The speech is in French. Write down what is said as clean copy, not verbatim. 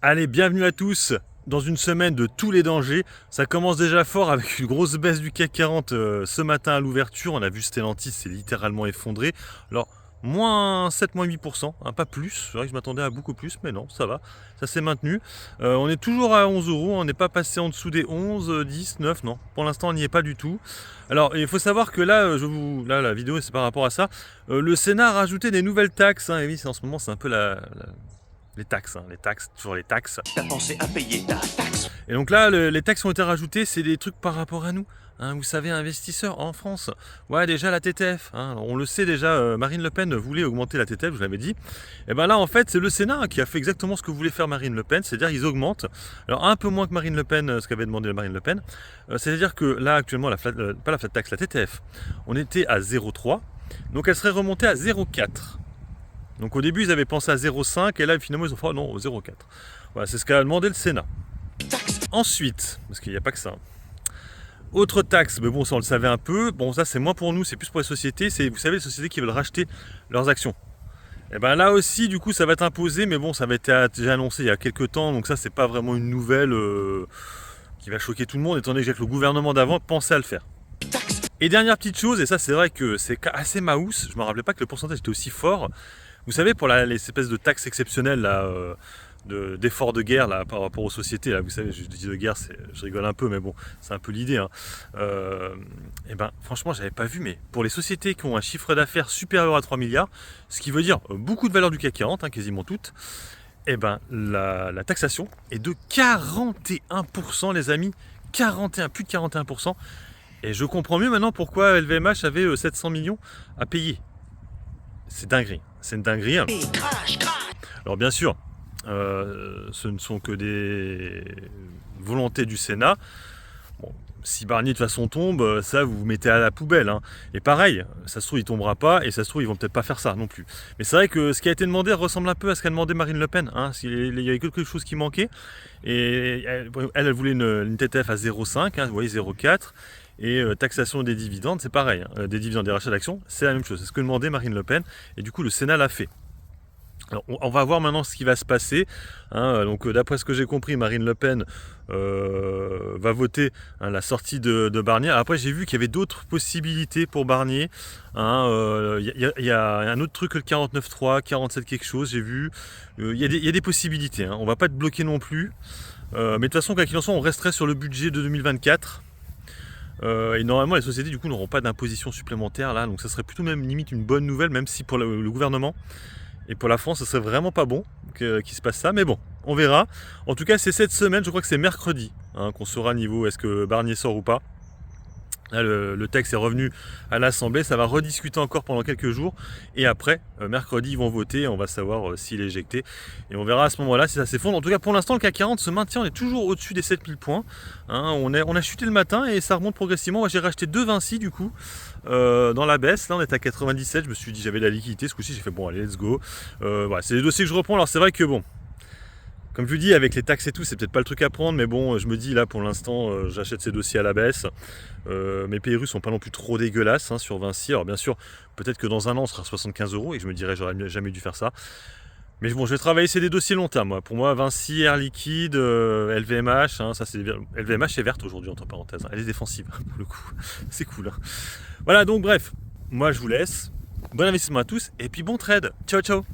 Allez, bienvenue à tous dans une semaine de tous les dangers. Ça commence déjà fort avec une grosse baisse du CAC 40 ce matin à l'ouverture. On a vu Stellantis s'est littéralement effondré. Alors, moins 7, moins 8%, hein, pas plus. C'est vrai que je m'attendais à beaucoup plus, mais non, ça va. Ça s'est maintenu. On est toujours à 11 euros. On n'est pas passé en dessous des 11, 10, 9, non. Pour l'instant, on n'y est pas du tout. Alors, il faut savoir que là, là la vidéo, c'est par rapport à ça. Le Sénat a rajouté des nouvelles taxes. Hein, et oui, en ce moment, c'est un peu les taxes, hein, toujours les taxes. T'as pensé à payer ta taxe? Et donc là, les taxes ont été rajoutées, c'est des trucs par rapport à nous. Hein, vous savez, investisseurs en France. Ouais, déjà la TTF. Hein, on le sait déjà, Marine Le Pen voulait augmenter la TTF, je vous l'avais dit. Et bien là, en fait, c'est le Sénat qui a fait exactement ce que voulait faire Marine Le Pen, c'est-à-dire ils augmentent. Alors un peu moins que Marine Le Pen, ce qu'avait demandé Marine Le Pen. C'est-à-dire que là, actuellement, pas la flat tax, la TTF, on était à 0,3. Donc elle serait remontée à 0,4. Donc au début, ils avaient pensé à 0,5 et là, finalement, ils ont fait oh non, 0,4. Voilà, c'est ce qu'a demandé le Sénat. Ensuite, parce qu'il n'y a pas que ça. Autre taxe, mais bon, ça on le savait un peu. Bon, ça c'est moins pour nous, c'est plus pour les sociétés. C'est, vous savez, les sociétés qui veulent racheter leurs actions. Et ben là aussi, du coup, ça va être imposé, mais bon, ça va être déjà annoncé il y a quelques temps, donc ça c'est pas vraiment une nouvelle qui va choquer tout le monde, étant donné que le gouvernement d'avant pensait à le faire. Et dernière petite chose, et ça c'est vrai que c'est assez maousse, je me rappelais pas que le pourcentage était aussi fort. Vous savez, pour les espèces de taxes exceptionnelles là, d'efforts de guerre là, par rapport aux sociétés, là, vous savez, je dis de guerre, je rigole un peu, mais bon, c'est un peu l'idée. Hein. Et ben, franchement, j'avais pas vu, mais pour les sociétés qui ont un chiffre d'affaires supérieur à 3 milliards, ce qui veut dire beaucoup de valeurs du CAC 40, hein, quasiment toutes, et ben, la taxation est de 41%, les amis, 41, plus de 41%. Et je comprends mieux maintenant pourquoi LVMH avait 700 millions à payer. C'est dinguerie, c'est une dinguerie. Alors bien sûr, ce ne sont que des volontés du Sénat. Bon, si Barnier de toute façon tombe, ça vous vous mettez à la poubelle. Hein. Et pareil, ça se trouve il tombera pas et ça se trouve ils vont peut-être pas faire ça non plus. Mais c'est vrai que ce qui a été demandé ressemble un peu à ce qu'a demandé Marine Le Pen. Hein. Il y avait quelque chose qui manquait. Et elle voulait une TTF à 0,5, hein, vous voyez 0,4. Et taxation des dividendes, c'est pareil. Hein. Des dividendes des rachats d'actions, c'est la même chose. C'est ce que demandait Marine Le Pen. Et du coup, le Sénat l'a fait. Alors, on va voir maintenant ce qui va se passer. Hein. Donc, d'après ce que j'ai compris, Marine Le Pen va voter la sortie de Barnier. Alors, après, j'ai vu qu'il y avait d'autres possibilités pour Barnier. Il y a un autre truc que le 49.3, 47 quelque chose, j'ai vu. Il y a des possibilités. Hein. On ne va pas être bloqué non plus. Mais de toute façon, quoi qu'il en soit, on resterait sur le budget de 2024. Et normalement les sociétés du coup n'auront pas d'imposition supplémentaire là, donc ça serait plutôt même limite une bonne nouvelle, même si pour le gouvernement et pour la France ça serait vraiment pas bon qu'il se passe ça, mais bon, on verra. En tout cas c'est cette semaine, je crois que c'est mercredi hein, qu'on saura niveau est-ce que Barnier sort ou pas. Là, le texte est revenu à l'Assemblée, ça va rediscuter encore pendant quelques jours et après, mercredi, ils vont voter, on va savoir s'il est éjecté et on verra à ce moment-là si ça s'effondre. En tout cas, pour l'instant, le CAC 40 se maintient, on est toujours au-dessus des 7000 points. Hein, on a chuté le matin et ça remonte progressivement. Moi, j'ai racheté 2 Vinci du coup dans la baisse. Là, on est à 97, je me suis dit j'avais de la liquidité ce coup-ci, j'ai fait bon, allez, let's go. Voilà, c'est les dossiers que je reprends. Alors, c'est vrai que bon. Comme je vous dis, avec les taxes et tout, c'est peut-être pas le truc à prendre, mais bon, je me dis là pour l'instant, j'achète ces dossiers à la baisse. Mes PRU sont pas non plus trop dégueulasses hein, sur Vinci. Alors bien sûr, peut-être que dans un an, on sera à 75 € et je me dirais, j'aurais jamais dû faire ça. Mais bon, je vais travailler, c'est des dossiers long terme. Moi. Pour moi, Vinci, Air Liquide, LVMH, hein, ça c'est LVMH est verte aujourd'hui entre parenthèses. Hein. Elle est défensive pour le coup, c'est cool. Hein. Voilà, donc bref, moi je vous laisse. Bon investissement à tous et puis bon trade. Ciao ciao.